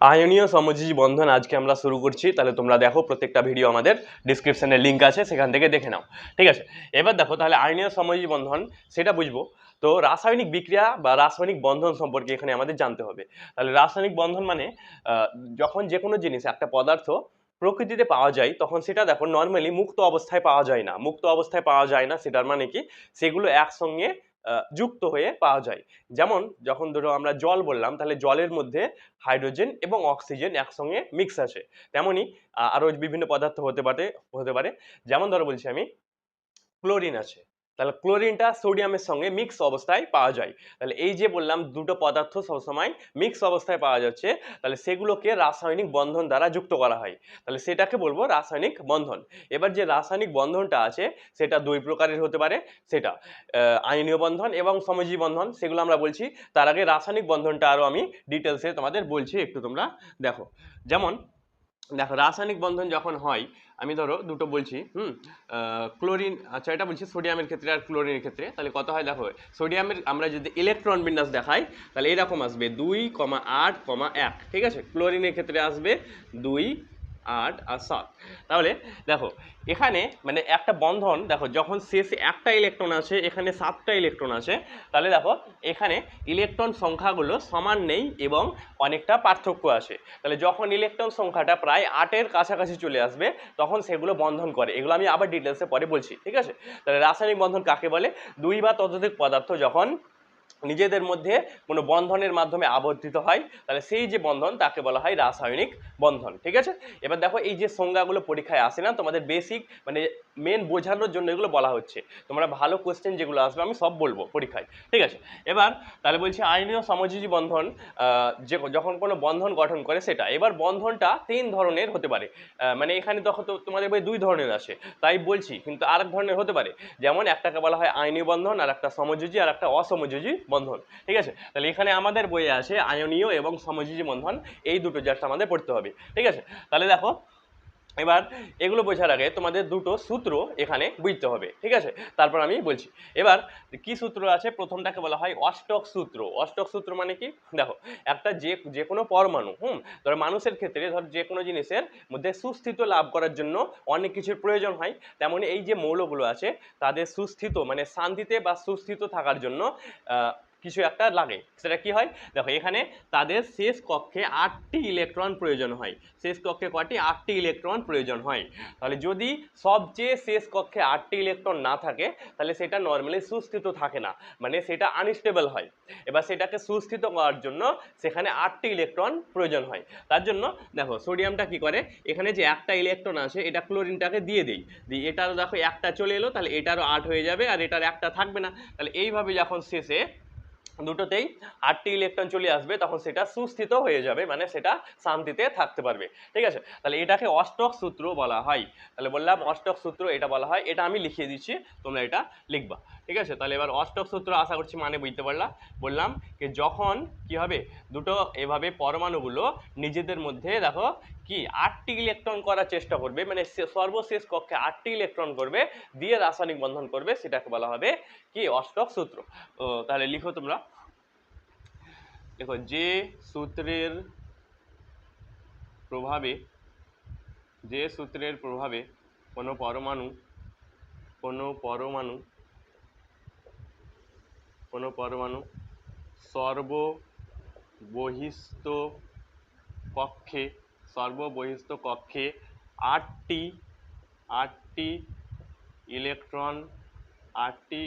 আয়নীয় সমযোজী বন্ধন আজকে আমরা শুরু করছি। তাহলে তোমরা দেখো, প্রত্যেকটা ভিডিও আমাদের ডিসক্রিপশনে লিঙ্ক আছে, সেখান থেকে দেখে নাও। ঠিক আছে, এবার দেখো তাহলে আয়নীয় সমযোজী বন্ধন সেটা বুঝবো। তো রাসায়নিক বিক্রিয়া বা রাসায়নিক বন্ধন সম্পর্কে এখানে আমাদের জানতে হবে। তাহলে রাসায়নিক বন্ধন মানে যখন যে কোনো জিনিস, একটা পদার্থ প্রকৃতিতে পাওয়া যায়, তখন সেটা দেখো নর্মালি মুক্ত অবস্থায় পাওয়া যায় না। মুক্ত অবস্থায় পাওয়া যায় না সেটার মানে কি, সেগুলো একসঙ্গে যুক্ত হয়ে পাওয়া যায়। যেমন যখন ধরো আমরা জল বললাম, তাহলে জলের মধ্যে হাইড্রোজেন এবং অক্সিজেন একসঙ্গে মিক্স আছে। তেমনি আরো বিভিন্ন পদার্থ হতে পারে। যেমন ধরো বলছি আমি, ক্লোরিন আছে। তাহলে ক্লোরিনটা সোডিয়ামের সঙ্গে মিক্স অবস্থায় পাওয়া যায়। তাহলে এই যে বললাম দুটো পদার্থ সবসময় মিক্স অবস্থায় পাওয়া যাচ্ছে, তাহলে সেগুলোকে রাসায়নিক বন্ধন দ্বারা যুক্ত করা হয়। তাহলে সেটাকে বলবো রাসায়নিক বন্ধন। এবার যে রাসায়নিক বন্ধনটা আছে সেটা দুই প্রকারের হতে পারে। সেটা আয়নীয় বন্ধন এবং সমযোজী বন্ধন, সেগুলো আমরা বলছি। তার আগে রাসায়নিক বন্ধনটা আরো আমি ডিটেলসে তোমাদের বলছি, একটু তোমরা দেখো। যেমন দেখো, রাসায়নিক বন্ধন যখন হয়, আমি ধরো দুটো বলছি। ক্লোরিন, আচ্ছা এটা বলছি সোডিয়ামের ক্ষেত্রে আর ক্লোরিনের ক্ষেত্রে। তাহলে কত হয় দেখো, সোডিয়ামের আমরা যদি ইলেকট্রন বিন্যাস দেখাই, তাহলে এরকম আসবে 2,8,1। ঠিক আছে, ক্লোরিনের ক্ষেত্রে আসবে 2, 8 আর 7। তাহলে দেখো এখানে মানে একটা বন্ধন, দেখো যখন শেষে একটা ইলেকট্রন আছে, এখানে 7টা ইলেকট্রন আছে, তাহলে দেখো এখানে ইলেকট্রন সংখ্যাগুলো সমান নেই এবং অনেকটা পার্থক্য আছে। তাহলে যখন ইলেকট্রন সংখ্যাটা প্রায় 8-এর কাছাকাছি চলে আসবে, তখন সেগুলো বন্ধন করে। এগুলো আমি আবার ডিটেলসে পরে বলছি। ঠিক আছে, তাহলে রাসায়নিক বন্ধন কাকে বলে? দুই বা ততোধিক পদার্থ যখন নিজেদের মধ্যে কোনো বন্ধনের মাধ্যমে আবর্তিত হয়, তাহলে সেই যে বন্ধন তাকে বলা হয় রাসায়নিক বন্ধন। ঠিক আছে, এবার দেখো এই যে সংজ্ঞাগুলো পরীক্ষায় আসে না, তোমাদের বেসিক মানে মেন বোঝানোর জন্য এগুলো বলা হচ্ছে। তোমরা ভালো কোশ্চেন যেগুলো আসবে আমি সব বলবো পরীক্ষায়। ঠিক আছে, এবার তাহলে বলছি আয়নীয় সমযোজী বন্ধন যে যখন কোনো বন্ধন গঠন করে সেটা। এবার বন্ধনটা 3 ধরনের হতে পারে। মানে এখানে তখন তো তোমাদের বই 2 ধরনের আছে, তাই বলছি, কিন্তু আর এক ধরনের হতে পারে। যেমন একটাকে বলা হয় আয়নীয় বন্ধন, আর একটা সমযোজী, আর একটা অসমযোজী বন্ধন। ঠিক আছে, তাহলে এখানে আমাদের বইয়ে আছে আয়নীয় এবং সমযোজী বন্ধন, এই দুটো জাস্ট আমাদের পড়তে হবে। ঠিক আছে, তাহলে দেখো এবার এগুলো বোঝার আগে তোমাদের দুটো সূত্র এখানে বুঝতে হবে। ঠিক আছে, তারপর আমি বলছি। এবার কি সূত্র আছে, প্রথমটাকে বলা হয় অষ্টক সূত্র। অষ্টক সূত্র মানে কি, দেখো একটা যে কোনো পরমাণু, ধরো মানুষের ক্ষেত্রে ধর যে কোনো জিনিসের মধ্যে সুস্থিত লাভ করার জন্য অনেক কিছুর প্রয়োজন হয়। তেমনি এই যে মৌলগুলো আছে, তাদের সুস্থিত মানে শান্তিতে বা সুস্থিত থাকার জন্য কিছু একটা লাগে। সেটা কি হয় দেখো, এখানে তাদের শেষ কক্ষে 8টি ইলেকট্রন প্রয়োজন হয়। শেষ কক্ষে কয়টি? 8টি ইলেকট্রন প্রয়োজন হয়। তাহলে যদি সবচেয়ে শেষ কক্ষে 8টি ইলেকট্রন না থাকে, তাহলে সেটা নর্মালি সুস্থিত থাকে না, মানে সেটা আনস্টেবল হয়। এবার সেটাকে সুস্থিত করার জন্য সেখানে 8টি ইলেকট্রন প্রয়োজন হয়। তার জন্য দেখো সোডিয়ামটা কি করে, এখানে যে একটা ইলেকট্রন আছে এটা ক্লোরিনটাকে দিয়ে দেই, এটারও দেখো একটা চলে এলো, তাহলে এটারও 8 হয়ে যাবে, আর এটার একটা থাকবে না। তাহলে এইভাবে যখন শেষে দুটোতেই 8টি ইলেকট্রন চলে আসবে, তখন সেটা সুস্থিত হয়ে যাবে, মানে সেটা শান্তিতে থাকতে পারবে। ঠিক আছে, তাহলে এটাকে অষ্টক সূত্র বলা হয়। তাহলে বললাম অষ্টক সূত্র এটা বলা হয়, এটা আমি লিখিয়ে দিচ্ছি, তোমরা এটা লিখবা। ঠিক আছে, তাহলে এবার অষ্টক সূত্র আশা করছি মানে বুঝতে পারলাম। বললাম যে যখন কি হবে, দুটো এভাবে পরমাণুগুলো নিজেদের মধ্যে দেখো কি 8টি ইলেকট্রন করার চেষ্টা করবে, মানে সর্বশেষ কক্ষে 8টি ইলেকট্রন করবে, দিয়ে রাসায়নিক বন্ধন করবে, সেটাকে বলা হবে কি অষ্টক সূত্র। তাহলে লিখো তোমরা, দেখো যে সূত্রের প্রভাবে কোনো পরমাণু সর্ববহিস্থ কক্ষে 8টি ইলেকট্রন 8টি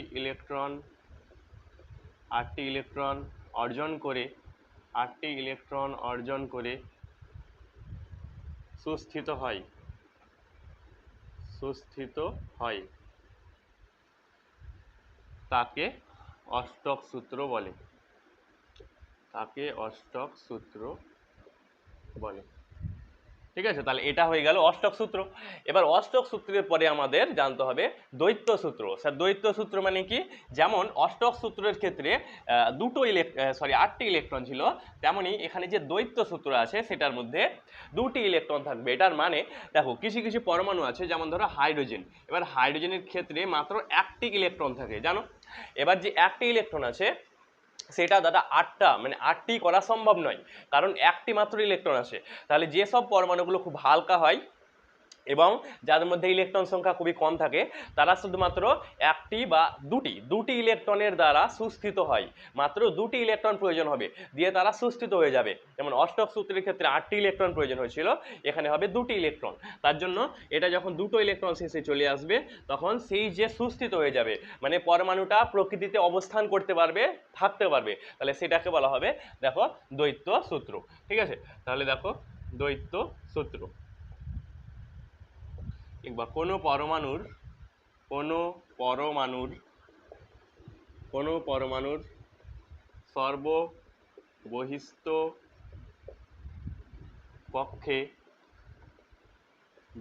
ইলেকট্রন অর্জন করে সুস্থিত হয় তাকে অষ্টক সূত্র বলে। ঠিক আছে, তাহলে এটা হয়ে গেল অষ্টক সূত্র। এবার অষ্টক সূত্রের পরে আমাদের জানতে হবে দ্বৈত সূত্র। স্যার দ্বৈত সূত্র মানে কি, যেমন অষ্টক সূত্রের ক্ষেত্রে 8টি ইলেকট্রন ছিল, তেমনি এখানে যে দ্বৈত সূত্র আছে সেটার মধ্যে 2টি ইলেকট্রন থাকবে। এটার মানে দেখো কিছু কিছু পরমাণু আছে, যেমন ধরো হাইড্রোজেন। এবার হাইড্রোজেনের ক্ষেত্রে মাত্র 1টি ইলেকট্রন থাকে, জানো। এবার যে 1টি ইলেকট্রন আছে, সেটা দাদা আটটা মানে আটটি করা সম্ভব নয়, কারণ একটি মাত্র ইলেকট্রন আসে। তাহলে যেসব পরমাণুগুলো খুব হালকা হয় এবং যাদের মধ্যে ইলেকট্রন সংখ্যা খুবই কম থাকে, তারা শুধুমাত্র একটি বা দুটি ইলেকট্রনের দ্বারা সুস্থিত হয়। মাত্র দুটি ইলেকট্রন প্রয়োজন হবে, দিয়ে তারা সুস্থিত হয়ে যাবে। যেমন অষ্টক সূত্রের ক্ষেত্রে 8টি ইলেকট্রন প্রয়োজন হয়েছিল, এখানে হবে দুটি ইলেকট্রন। তার জন্য এটা যখন দুটো ইলেকট্রন শেষে চলে আসবে, তখন সেই যে সুস্থিত হয়ে যাবে, মানে পরমাণুটা প্রকৃতিতে অবস্থান করতে পারবে, থাকতে পারবে, তাহলে সেটাকে বলা হবে দেখো দ্বৈত সূত্র। ঠিক আছে, তাহলে দেখো দ্বৈত সূত্র কিংবা কোনো পরমাণুর সর্ববহিস্থ কক্ষে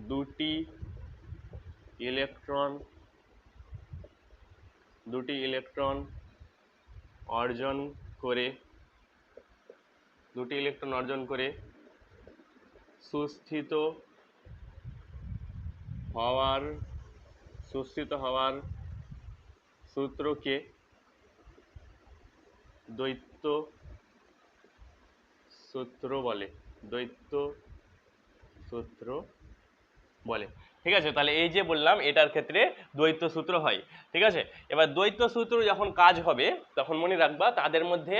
দুটি ইলেকট্রন অর্জন করে সুস্থিত হওয়ার সূত্রকে দ্বৈত সূত্র বলে। ঠিক আছে, তাহলে এই যে বললাম এটার ক্ষেত্রে দ্বৈত সূত্র হয়। ঠিক আছে, এবার দ্বৈত সূত্র যখন কাজ হবে, তখন মনে রাখবা তাদের মধ্যে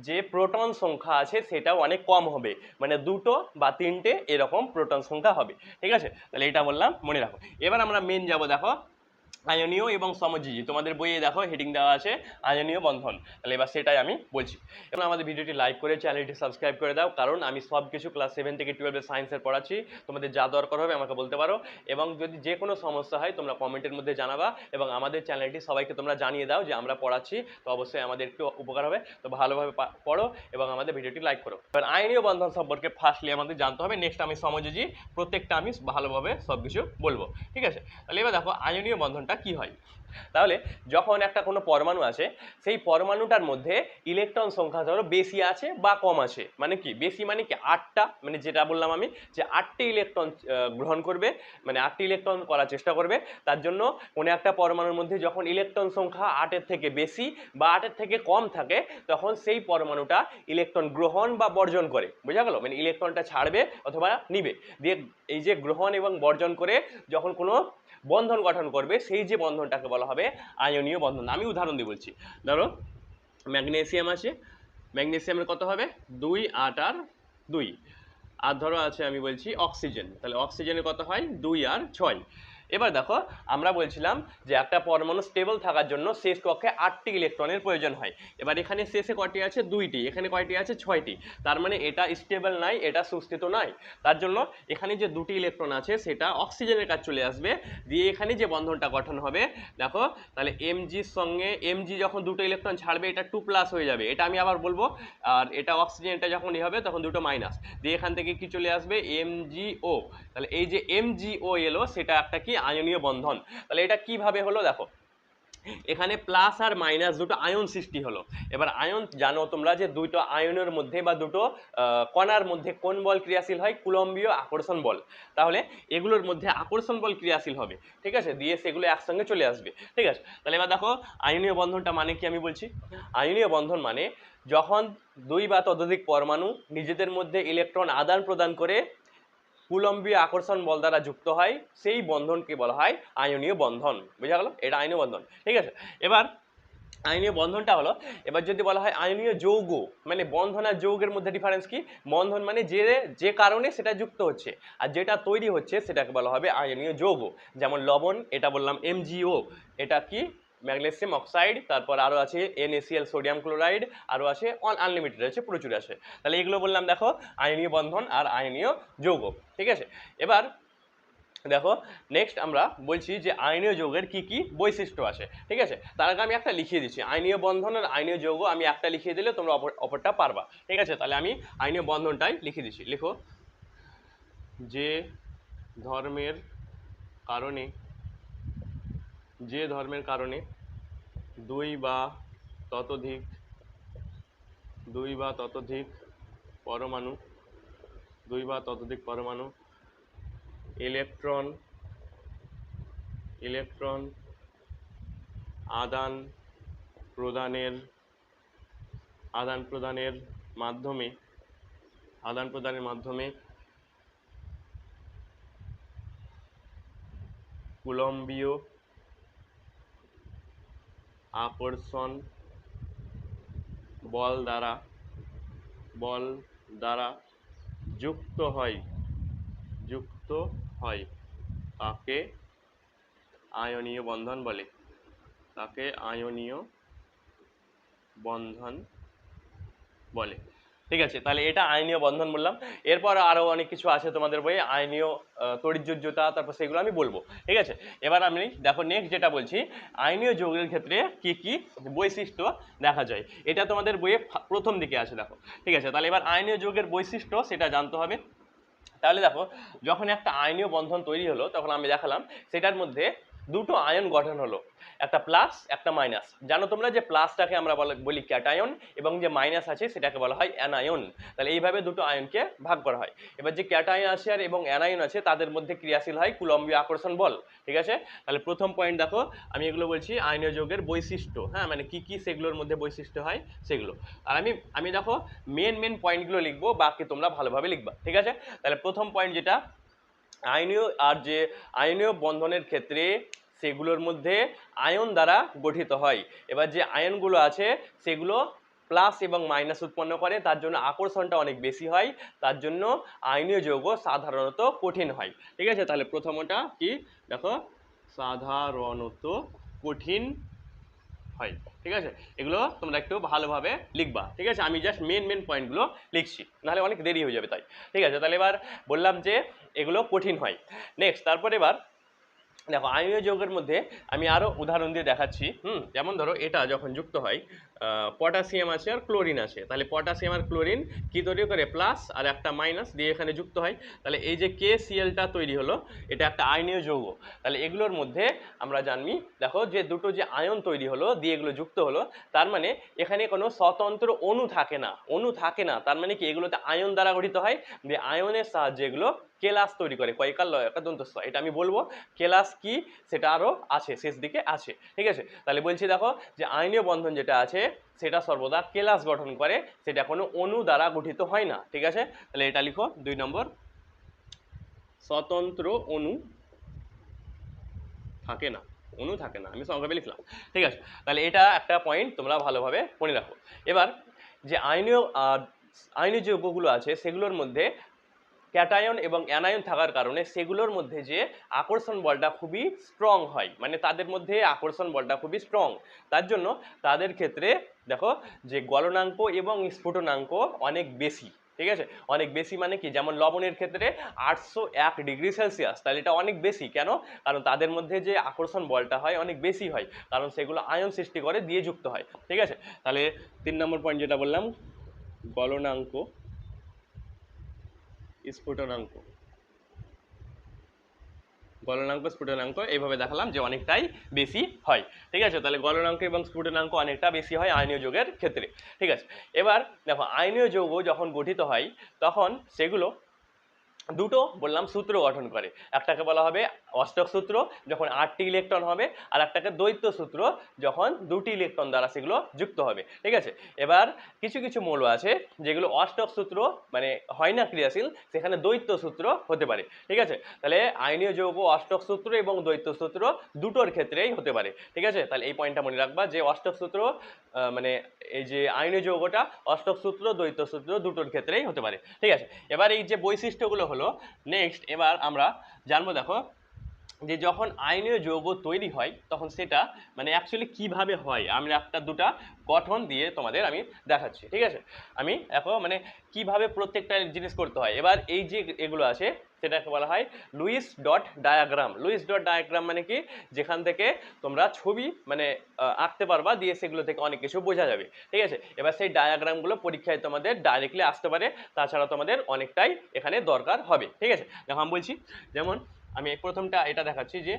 যে প্রোটন সংখ্যা আছে সেটাও অনেক কম হবে, মানে দুটো বা তিনটে এরকম প্রোটন সংখ্যা হবে। ঠিক আছে, তাহলে এটা বললাম, মনে রাখো। এবার আমরা মেন যাব, দেখো আয়নীয় এবং সমযোজী। তোমাদের বইয়ে দেখো হেডিং দেওয়া আছে আয়নীয় বন্ধন। তাহলে এবার সেটাই আমি বলছি। এবং আমাদের ভিডিওটি লাইক করে চ্যানেলটি সাবস্ক্রাইব করে দাও, কারণ আমি সব কিছু ক্লাস 7 থেকে 12 সায়েন্সের পড়াচ্ছি। তোমাদের যা দরকার হবে আমাকে বলতে পারো, এবং যদি যে কোনো সমস্যা হয় তোমরা কমেন্টের মধ্যে জানাবা, এবং আমাদের চ্যানেলটি সবাইকে তোমরা জানিয়ে দাও যে আমরা পড়াচ্ছি, তো অবশ্যই আমাদের একটু উপকার হবে। তো ভালোভাবে পড়ো এবং আমাদের ভিডিওটি লাইক করো। এবার আয়নীয় বন্ধন সম্পর্কে ফার্স্টলি আমাদের জানতে হবে, নেক্সট আমি সমযোজী, প্রত্যেকটা আমি ভালোভাবে সব কিছু বলবো। ঠিক আছে, তাহলে এবার দেখো আয়নীয় বন্ধনটা কি হয়। তাহলে যখন একটা কোনো পরমাণু আছে, সেই পরমাণুটার মধ্যে ইলেকট্রন সংখ্যা ধরো বেশি আছে বা কম আছে, মানে কি বেশি মানে কি 8টা, মানে যেটা বললাম আমি যে 8টি ইলেকট্রন গ্রহণ করবে, মানে 8টি ইলেকট্রন করার চেষ্টা করবে। তার জন্য কোনো একটা পরমাণুর মধ্যে যখন ইলেকট্রন সংখ্যা 8-এর থেকে বেশি বা 8-এর থেকে কম থাকে, তখন সেই পরমাণুটা ইলেকট্রন গ্রহণ বা বর্জন করে। বোঝা গেল, মানে ইলেকট্রনটা ছাড়বে অথবা নিবে, দিয়ে এই যে গ্রহণ এবং বর্জন করে যখন কোনো বন্ধন গঠন করবে, সেই যে বন্ধনটাকে বলা হবে আয়নীয় বন্ধন। আমি উদাহরণ দিয়ে বলছি, ধরো ম্যাগনেসিয়াম আছে, ম্যাগনেসিয়ামের কত হবে 2, 8 আর 2। আর ধরো আছে আমি বলছি অক্সিজেন, তাহলে অক্সিজেনের কত হয় 2 আর 6। এবার দেখো আমরা বলছিলাম যে একটা পরমাণু স্টেবল থাকার জন্য শেষ কক্ষে 8টি ইলেকট্রনের প্রয়োজন হয়। এবার এখানে শেষে কয়টি আছে 2টি, এখানে কয়টি আছে 6টি, তার মানে এটা স্টেবল নাই, এটা সুস্থিত নয়। তার জন্য এখানে যে 2টি ইলেকট্রন আছে সেটা অক্সিজেনের কাছে চলে আসবে, দিয়ে এখানে যে বন্ধনটা গঠন হবে দেখো, তাহলে এমজির সঙ্গে এমজি যখন দুটো ইলেকট্রন ছাড়বে, এটা 2+ হয়ে যাবে, এটা আমি আবার বলবো। আর এটা অক্সিজেন, এটা যখন হবে তখন দুটো মাইনাস, দিয়ে এখান থেকে কি চলে আসবে এমজিও। তাহলে এই যে এমজিও এলো, সেটা একটা কি আয়নীয় বন্ধন। তাহলে এটা কিভাবে হলো দেখো, এখানে প্লাস আর মাইনাস দুটো আয়ন সৃষ্টি হলো। এবার আয়ন জানো তোমরা যে দুটো আয়নের মধ্যে বা দুটো কণার মধ্যে কোন বল ক্রিয়াশীল হয়, কুলম্বীয় আকর্ষণ বল। তাহলে এগুলোর মধ্যে আকর্ষণ বল ক্রিয়াশীল হবে। ঠিক আছে, দিয়ে সেগুলো একসঙ্গে চলে আসবে। ঠিক আছে, তাহলে এবার দেখো আয়নীয় বন্ধনটা মানে কি আমি বলছি। আয়নীয় বন্ধন মানে যখন দুই বা ততোধিক পরমাণু নিজেদের মধ্যে ইলেকট্রন আদান প্রদান করে কুলম্বীয় আকর্ষণ বল দ্বারা যুক্ত হয়, সেই বন্ধনকে বলা হয় আয়নীয় বন্ধন। বুঝা গেল, এটা আয়নীয় বন্ধন। ঠিক আছে, এবার আয়নীয় বন্ধনটা হলো, এবার যদি বলা হয় আয়নীয় যৌগ, মানে বন্ধন আর যৌগের মধ্যে ডিফারেন্স কি। বন্ধন মানে যে কারণে সেটা যুক্ত হচ্ছে, আর যেটা তৈরি হচ্ছে সেটাকে বলা হবে আয়নীয় যৌগ। যেমন লবণ, এটা বললাম এমজিও, এটা কি ম্যাগনেসিয়াম অক্সাইড, তারপর আরও আছে NaCl সোডিয়াম ক্লোরাইড, আরও আছে আনলিমিটেড আছে, প্রচুর আছে। তাহলে এগুলো বললাম দেখো আয়নীয় বন্ধন আর আয়নীয় যৌগ। ঠিক আছে, এবার দেখো নেক্সট আমরা বলছি যে আয়নীয় যৌগের কি কি বৈশিষ্ট্য আছে। ঠিক আছে, তার আগে আমি একটা লিখিয়ে দিচ্ছি, আয়নীয় বন্ধন আর আয়নীয় যৌগ আমি একটা লিখিয়ে দিলে তোমরা অপরটা পারবা। ঠিক আছে, তাহলে আমি আয়নীয় বন্ধনটাই লিখে দিচ্ছি। লিখো, যে ধর্মের কারণে দুই বা ততোধিক পরমাণু ইলেকট্রন আদান প্রদানের আদান প্রদানের মাধ্যমে কুলম্বীয় আকর্ষণ বল দ্বারা যুক্ত হয় তাকে আয়নীয় বন্ধন বলে। ঠিক আছে, তাহলে এটা আইনীয় বন্ধন বললাম। এরপর আরো অনেক কিছু আছে তোমাদের বইয়ে, আইনীয় তড়িৎযোজ্যতা, তারপর সেগুলো আমি বলবো। ঠিক আছে, এবার আমি দেখো নেক্সট যেটা বলছি, আইনীয় যৌগের ক্ষেত্রে কি কি বৈশিষ্ট্য দেখা যায়, এটা তোমাদের বইয়ে প্রথম দিকে আছে দেখো। ঠিক আছে, তাহলে এবার আইনীয় যৌগের বৈশিষ্ট্য সেটা জানতে হবে। তাহলে দেখো, যখন একটা আইনীয় বন্ধন তৈরি হলো তখন আমি দেখালাম সেটার মধ্যে দুটো আয়ন গঠন হলো, একটা প্লাস একটা মাইনাস। জানো তোমরা যে প্লাসটাকে আমরা বলি ক্যাটায়ন এবং যে মাইনাস আছে সেটাকে বলা হয় অ্যানায়ন। তাহলে এইভাবে দুটো আয়নকে ভাগ করা হয়। এবার যে ক্যাটায়ন আছে আর এবং অ্যানায়ন আছে তাদের মধ্যে ক্রিয়াশীল হয় কুলম্বীয় আকর্ষণ বল। ঠিক আছে, তাহলে প্রথম পয়েন্ট দেখো, আমি এগুলো বলছি আইনীয় যৌগের বৈশিষ্ট্য, হ্যাঁ, মানে কি কি সেগুলোর মধ্যে বৈশিষ্ট্য হয় সেগুলো। আর আমি দেখো মেন পয়েন্টগুলো লিখবো, বাকি তোমরা ভালোভাবে লিখবা। ঠিক আছে, তাহলে প্রথম পয়েন্ট যেটা, আয়নীয় বন্ধনের ক্ষেত্রে সেগুলোর মধ্যে আয়ন দ্বারা গঠিত হয়। এবার যে আয়নগুলো আছে সেগুলো প্লাস এবং মাইনাস উৎপন্ন করে, তার জন্য আকর্ষণটা অনেক বেশি হয়, তার জন্য আয়নীয় যৌগ সাধারণত কঠিন হয়। ঠিক আছে, তাহলে প্রথমটা কি দেখো, সাধারণত কঠিন হয়। ঠিক আছে, এগুলো তোমরা একটু ভালোভাবে লিখবা। ঠিক আছে, আমি জাস্ট মেন পয়েন্টগুলো লিখছি, নাহলে অনেক দেরি হয়ে যাবে তাই। ঠিক আছে, তাহলে এবার বললাম যে এগুলো কঠিন হয়। নেক্সট, তারপর এবার দেখো আয়নীয় যৌগের মধ্যে আমি আরো উদাহরণ দিয়ে দেখাচ্ছি। যেমন ধরো এটা যখন যুক্ত হয়, পটাশিয়াম আছে আর ক্লোরিন আছে, তাহলে পটাশিয়াম আর ক্লোরিন কি তৈরি করে, প্লাস আর একটা মাইনাস দিয়ে এখানে যুক্ত হয়। তাহলে এই যে KCl-টা তৈরি হলো, এটা একটা আয়নীয় যৌগ। তাহলে এগুলোর মধ্যে আমরা জানি দেখো যে দুটো যে আয়ন তৈরি হলো দিয়ে এগুলো যুক্ত হলো, তার মানে এখানে কোনো স্বতন্ত্র অণু থাকে না। তার মানে কি, এগুলোতে আয়ন দ্বারা গঠিত হয়, যে আয়নের সাহায্যে এগুলো কেলাস তৈরি করে, কয়কাল লয় একা দন্তস্ব, এটা আমি বলবো। কেলাস কি সেটা আরো আছে, শেষ দিকে আছে। ঠিক আছে, তাহলে বলছি দেখো যে আয়নীয় বন্ধন যেটা আছে সেটা সর্বদা কেলাস গঠন করে, সেটা কোনো অণু দ্বারা গঠিত হয় না। ঠিক আছে, তাহলে এটা লিখো 2 নম্বর, স্বতন্ত্র অণু থাকে না, আমি সংক্ষেপে লিখলাম। ঠিক আছে, তাহলে এটা একটা পয়েন্ট তোমরা ভালোভাবে মনে রাখো। এবার যে আয়নীয় যৌগগুলো আছে সেগুলোর মধ্যে ক্যাটায়ন এবং অ্যানায়ন থাকার কারণে সেগুলোর মধ্যে যে আকর্ষণ বলটা খুবই স্ট্রং হয়, মানে তাদের মধ্যে আকর্ষণ বলটা খুবই স্ট্রং, তার জন্য তাদের ক্ষেত্রে দেখো যে গলনাঙ্ক এবং স্ফুটনাঙ্ক অনেক বেশি। ঠিক আছে, অনেক বেশি মানে কি, যেমন লবণের ক্ষেত্রে 801 ডিগ্রি সেলসিয়াস, তাহলে এটা অনেক বেশি কেন, কারণ তাদের মধ্যে যে আকর্ষণ বলটা হয় অনেক বেশি হয়, কারণ সেগুলো আয়ন সৃষ্টি করে দিয়ে যুক্ত হয়। ঠিক আছে, তাহলে 3 নম্বর পয়েন্ট যেটা বললাম, গলনাঙ্ক স্ফুটনাঙ্ক স্ফুটনাঙ্ক এইভাবে দেখালাম যে অনেকটাই বেশি হয়। ঠিক আছে, তাহলে গলনাঙ্ক এবং স্ফুটনাঙ্ক অনেকটা বেশি হয় আয়নীয় যৌগের ক্ষেত্রে। ঠিক আছে, এবার দেখো আয়নীয় যৌগ যখন গঠিত হয় তখন সেগুলো দুটো বললাম সূত্র গঠন করে, একটাকে বলা হবে অষ্টক সূত্র যখন 8টি ইলেকট্রন হবে, আর একটাকে দ্বৈত সূত্র যখন 2টি ইলেকট্রন দ্বারা সেগুলো যুক্ত হবে। ঠিক আছে, এবার কিছু কিছু মৌল আছে যেগুলো অষ্টক সূত্র মানে হয় না ক্রিয়াশীল, সেখানে দ্বৈত সূত্র হতে পারে। ঠিক আছে, তাহলে আয়নীয় যৌগ অষ্টক সূত্র এবং দ্বৈত সূত্র দুটোর ক্ষেত্রেই হতে পারে। ঠিক আছে, তাহলে এই পয়েন্টটা মনে রাখবা যে অষ্টক সূত্র মানে এই যে আয়নীয় যৌগটা অষ্টক সূত্র দ্বৈত সূত্র দুটোর ক্ষেত্রেই হতে পারে। ঠিক আছে, এবার এই যে বৈশিষ্ট্যগুলো হলো, নেক্সট এবার আমরা জানবো দেখো যে যখন আয়নীয় যৌগ তৈরি হয় তখন সেটা মানে অ্যাকচুয়ালি কিভাবে হয়, আমরা একটা দুটা গঠন দিয়ে তোমাদের আমি দেখাচ্ছি। ঠিক আছে, আমি এখন মানে কিভাবে প্রত্যেকটা জিনিস করতে হয়। এবার এই যে এগুলো আছে সেটাকে বলা হয় Luis dot diagram. Luis dot diagram মানে কি, যেখান থেকে তোমরা ছবি মানে আঁকতে পারবা, দিয়ে সেগুলো থেকে অনেক কিছু বোঝা যাবে। ঠিক আছে, এবার সেই ডায়াগ্রামগুলো পরীক্ষায় তোমাদের ডাইরেক্টলি আসতে পারে, তাছাড়া তোমাদের অনেকটাই এখানে দরকার হবে। ঠিক আছে, দেখো আমি বলছি, যেমন আমি প্রথমটা এটা দেখাচ্ছি যে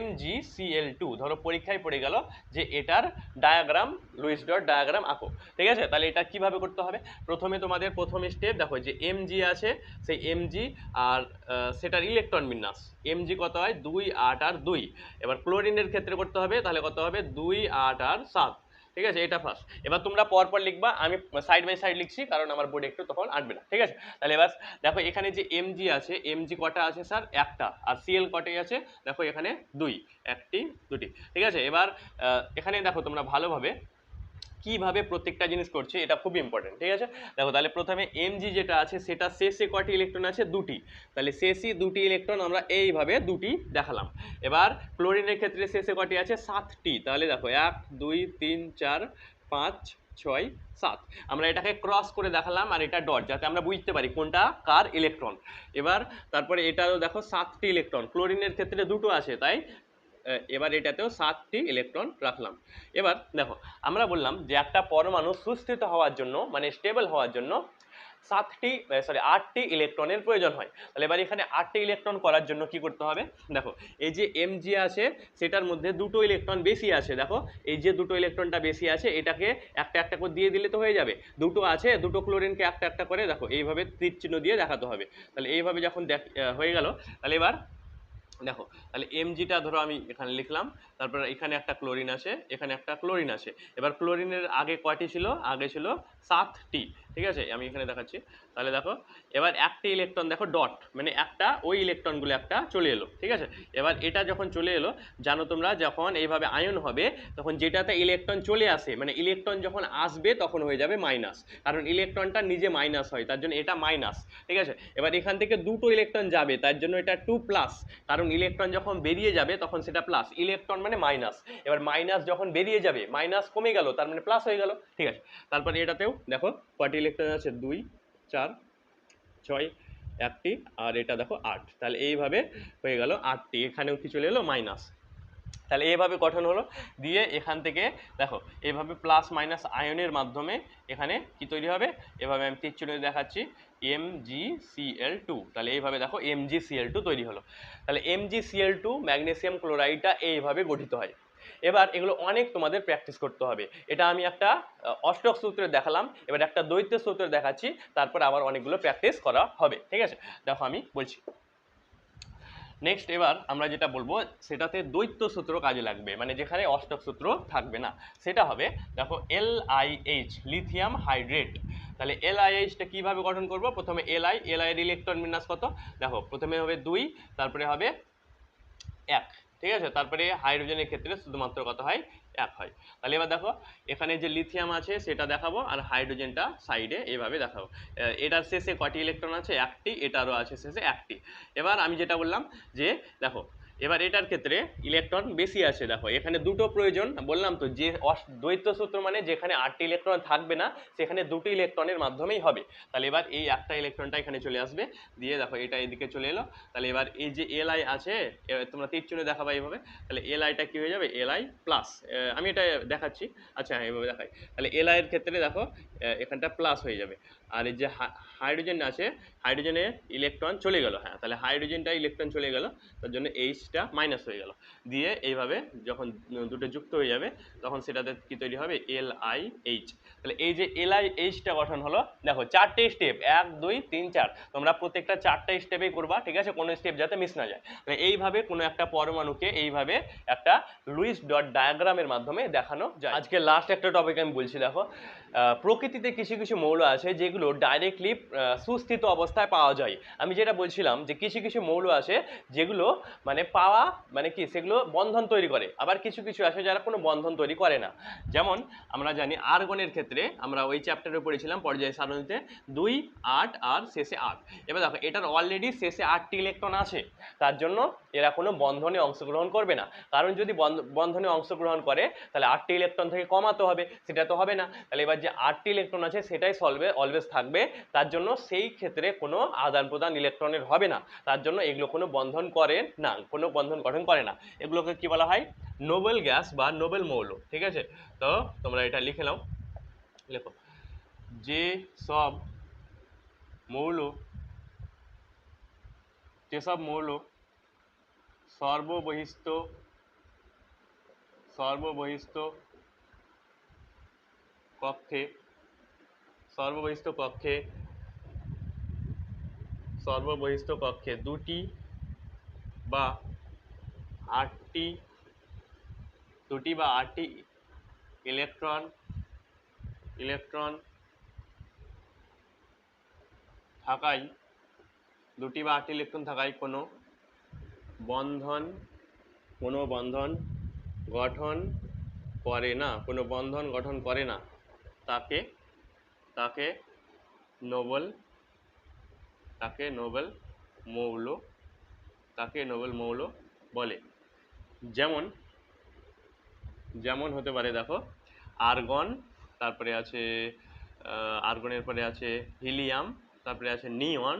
MgCl2, ধরো পরীক্ষায় পড়ে গেল যে এটার ডায়াগ্রাম লুইস ডট ডায়াগ্রাম আঁকো। ঠিক আছে, তাহলে এটা কিভাবে করতে হবে, প্রথমে তোমাদের প্রথম স্টেপ দেখো যে Mg আছে, সেই Mg আর সেটার ইলেকট্রন বিন্যাস, Mg কত হয় 2 8 আর 2। এবার ক্লোরিনের ক্ষেত্রে করতে হবে, তাহলে কত হবে 2 8 আর 7। ঠিক আছে, এটা ফার্স্ট। এবার তোমরা পরপর লিখবা, আমি সাইড বাই সাইড লিখছি কারণ আমার বোর্ডে একটু তখন আঁটবে না, ঠিক আছে। তাহলে এবার দেখো এখানে যে এমজি আছে, এমজি কটা আছে স্যার? একটা। আর সিএল কটাই আছে? দেখো এখানে দুই, একটি দুটি, ঠিক আছে। এবার এখানে দেখো তোমরা ভালোভাবে কিভাবে প্রত্যেকটা জিনিস করছে, এটা খুব ইম্পর্টেন্ট, ঠিক আছে। দেখো তাহলে প্রথমে এমজি যেটা আছে সেটা শেষে কটি ইলেকট্রন আছে? দুটি। তাহলে শেষে দুটি ইলেকট্রন আমরা এইভাবে দুটি দেখালাম। এবার ক্লোরিনের ক্ষেত্রে শেষে কটি আছে? 7টি। তাহলে দেখো 1 2 3 4 5 6 7, আমরা এটাকে ক্রস করে দেখালাম আর এটা ডট, যাতে আমরা বুঝতে পারি কোনটা কার ইলেকট্রন। এবার তারপরে এটাও দেখো 7টি ইলেকট্রন, ক্লোরিনের ক্ষেত্রে দুটো আছে তাই এবার এটাতেও 7টি ইলেকট্রন রাখলাম। এবার দেখো আমরা বললাম যে একটা পরমাণু সুস্থিত হওয়ার জন্য মানে স্টেবল হওয়ার জন্য 8টি ইলেকট্রনের প্রয়োজন হয়। তাহলে এবার এখানে 8টি ইলেকট্রন করার জন্য কি করতে হবে? দেখো এই যে এমজি আছে সেটার মধ্যে দুটো ইলেকট্রন বেশি আছে, দেখো এই যে দুটো ইলেকট্রনটা বেশি আছে এটাকে একটা একটা করে দিয়ে দিলে তো হয়ে যাবে। দুটো আছে, দুটো ক্লোরিনকে একটা একটা করে দেখো এইভাবে তীর চিহ্ন দিয়ে দেখাতে হবে। তাহলে এইভাবে যখন হয়ে গেল, তাহলে এবার দেখো তাহলে এমজিটা ধরো আমি এখানে লিখলাম, তারপর এখানে একটা ক্লোরিন আছে, এখানে একটা ক্লোরিন আছে। এবার ক্লোরিনের আগে কয়টি ছিল? আগে ছিল 7টি, ঠিক আছে, আমি এখানে দেখাচ্ছি। তাহলে দেখো এবার একটি ইলেকট্রন দেখো ডট, মানে একটা ওই ইলেকট্রনগুলো একটা চলে এলো, ঠিক আছে। এবার এটা যখন চলে এলো, জানো তোমরা যখন এইভাবে আয়ন হবে তখন যেটাতে ইলেকট্রন চলে আসে মানে ইলেকট্রন যখন আসবে তখন হয়ে যাবে মাইনাস, কারণ ইলেকট্রনটা নিজে মাইনাস হয় তার জন্য এটা মাইনাস, ঠিক আছে। এবার এখান থেকে দুটো ইলেকট্রন যাবে তার জন্য এটা 2 প্লাস, কারণ ইলেকট্রন যখন বেরিয়ে যাবে তখন সেটা প্লাস, ইলেকট্রন মানে মাইনাস। এবার মাইনাস যখন বেরিয়ে যাবে মাইনাস কমে গেল তার মানে প্লাস হয়ে গেল, ঠিক আছে। তারপর এটাতেও দেখো কয়টি ইলেকট্রন আছে? 2 4 6, একটি, আর এটা দেখো 8। তাহলে এইভাবে হয়ে গেল 8টি, এখানেও কি চলে এলো? মাইনাস। তাহলে এইভাবে গঠন হলো। দিয়ে এখান থেকে দেখো এইভাবে প্লাস মাইনাস আয়নের মাধ্যমে এখানে কি তৈরি হবে? এভাবে আমি তীর চিহ্ন দেখাচ্ছি, MgCl2। তাহলে এইভাবে দেখো MgCl2 তৈরি হলো। তাহলে MgCl2 ম্যাগনেসিয়াম ক্লোরাইডটা এইভাবে গঠিত হয়। এবার এগুলো অনেক তোমাদের প্র্যাকটিস করতে হবে। এটা আমি একটা অষ্টক সূত্রে দেখালাম, এবার একটা দ্বৈত সূত্রে দেখাচ্ছি, তারপর আবার অনেকগুলো প্র্যাকটিস করা হবে, ঠিক আছে। দেখো আমি বলছি নেক্সট, এবার আমরা যেটা বলবো সেটাতে দ্বৈত সূত্র কাজে লাগবে, মানে যেখানে অষ্টক সূত্র থাকবে না, সেটা হবে দেখো LiH, লিথিয়াম হাইড্রেট। তাহলে LiHটা কিভাবে গঠন করব? প্রথমে Li এর ইলেকট্রন বিন্যাস কত? দেখো প্রথমে হবে 2, তারপরে হবে 1, ঠিক আছে। তারপরে হাইড্রোজেনের ক্ষেত্রে শুধুমাত্র কত হয়? 1 হয়। তাহলে এবার দেখো এখানে যে লিথিয়াম আছে সেটা দেখাবো আর হাইড্রোজেনটা সাইডে এইভাবে দেখাবো। এটার শেষে কটি ইলেকট্রন আছে? 1টি, এটারও আছে শেষে 1টি। এবার আমি যেটা বললাম যে দেখো এবার এটার ক্ষেত্রে ইলেকট্রন বেশি আছে, দেখো এখানে দুটো প্রয়োজন, বললাম তো যে দ্বৈত সূত্র মানে যেখানে 8টি ইলেকট্রন থাকবে না সেখানে দুটো ইলেকট্রনের মাধ্যমেই হবে। তাহলে এবার এই একটা ইলেকট্রনটা এখানে চলে আসবে, দিয়ে দেখো এটা এদিকে চলে এলো। তাহলে এবার এই যে Li আছে তোমরা তীর চিহ্ন দেখাবা এইভাবে, তাহলে Liটা কি হয়ে যাবে? Li প্লাস, আমি এটা দেখাচ্ছি, আচ্ছা হ্যাঁ এইভাবে দেখাই। তাহলে Li এর ক্ষেত্রে দেখো এখানটা প্লাস হয়ে যাবে। আর এই যে হাইড্রোজেন আছে, হাইড্রোজেনে ইলেকট্রন চলে গেল, হ্যাঁ তাহলে হাইড্রোজেনটা ইলেকট্রন চলে গেল তার জন্য এইচটা মাইনাস হয়ে গেল। দিয়ে এইভাবে যখন দুটো যুক্ত হয়ে যাবে তখন সেটাতে কি তৈরি হবে? LiH। তাহলে এই যে LiHটা গঠন হলো, দেখো 4টে স্টেপ, 1 2 3 4, তোমরা প্রত্যেকটা 4টে স্টেপেই করবা, ঠিক আছে, কোনো স্টেপ যাতে মিস না যায়। তাহলে এইভাবে কোনো একটা পরমাণুকে এইভাবে একটা লুইস ডট ডায়াগ্রামের মাধ্যমে দেখানো যায়। আজকে লাস্ট একটা টপিক আমি বলছি, দেখো প্রকৃতিতে কিছু কিছু মৌল আছে যেগুলো ডাইরেক্টলি সুস্থিত অবস্থায় পাওয়া যায়। আমি যেটা বলছিলাম যে কিছু কিছু মৌল আছে যেগুলো মানে পাওয়া মানে কি সেগুলো বন্ধন তৈরি করে, আবার কিছু কিছু আছে যারা কোনো বন্ধন তৈরি করে না। যেমন আমরা জানি আর্গনের ক্ষেত্রে আমরা ওই চ্যাপ্টারে পড়েছিলাম পর্যায় সারণীতে 2 8 আর শেষে 8। এবার দেখো এটার অলরেডি শেষে 8টি ইলেকট্রন আছে, তার জন্য এরা কোনো বন্ধনে অংশগ্রহণ করবে না, কারণ যদি বন্ধনে অংশগ্রহণ করে তাহলে 8টি ইলেকট্রন থেকে কমাতে হবে, সেটা তো হবে না। তাহলে এবার যে 8টি ইলেকট্রন আছে সেটাই অলওয়েজ থাকবে, তার জন্য সেই ক্ষেত্রে কোনো আদান প্রদান ইলেকট্রনের হবে না, তার জন্য এগুলো কোনো বন্ধন করে না, কোনো বন্ধন গঠন করে না। এগুলোকে কি বলা হয়? নোবেল গ্যাস বা নোবেল মৌল, ঠিক আছে। তো তোমরা এটা লিখে নাও, লেখো যে সব মৌল সর্ববহিস্থ সর্ববহিস্থ কক্ষে দুটি বা আটটি ইলেকট্রন ইলেকট্রন থাকায়, দুটি বা আটটি ইলেকট্রন থাকায় কোনো বন্ধন গঠন করে না, কোনো বন্ধন গঠন করে না, তাকে তাকে নোবেল তাকে নোবেল মৌল বলে। যেমন যেমন হতে পারে দেখো আর্গন, তারপরে আছে আর্গনের পরে আছে হিলিয়াম, তারপরে আছে নিয়ন,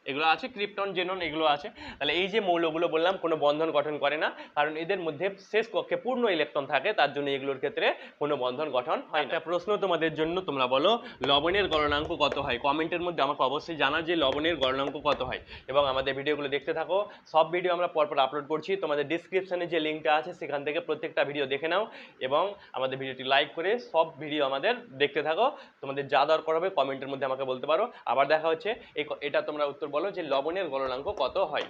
এগুলো আছে ক্রিপ্টন, জেনন, এগুলো আছে। তাহলে এই যে মৌলগুলো বললাম কোনো বন্ধন গঠন করে না, কারণ এদের মধ্যে শেষ কক্ষে পূর্ণ ইলেকট্রন থাকে, তার জন্য এগুলোর ক্ষেত্রে কোনো বন্ধন গঠন হয় না। একটা প্রশ্ন তোমাদের জন্য, তোমরা বলো লবণের গলনাঙ্ক কত হয়? কমেন্টের মধ্যে আমাকে অবশ্যই জানা যে লবণের গলনাঙ্ক কত হয়, এবং আমাদের ভিডিওগুলো দেখতে থাকো। সব ভিডিও আমরা পরপর আপলোড করছি, তোমাদের ডিসক্রিপশনে যে লিঙ্কটা আছে সেখান থেকে প্রত্যেকটা ভিডিও দেখে নাও, এবং আমাদের ভিডিওটি লাইক করে সব ভিডিও আমাদের দেখতে থাকো। তোমাদের যা দরকার হবে কমেন্টের মধ্যে আমাকে বলতে পারো। আবার দেখা হচ্ছে, এটা তোমরা উত্তর বলো যে লবণের গলনাঙ্ক কত হয়।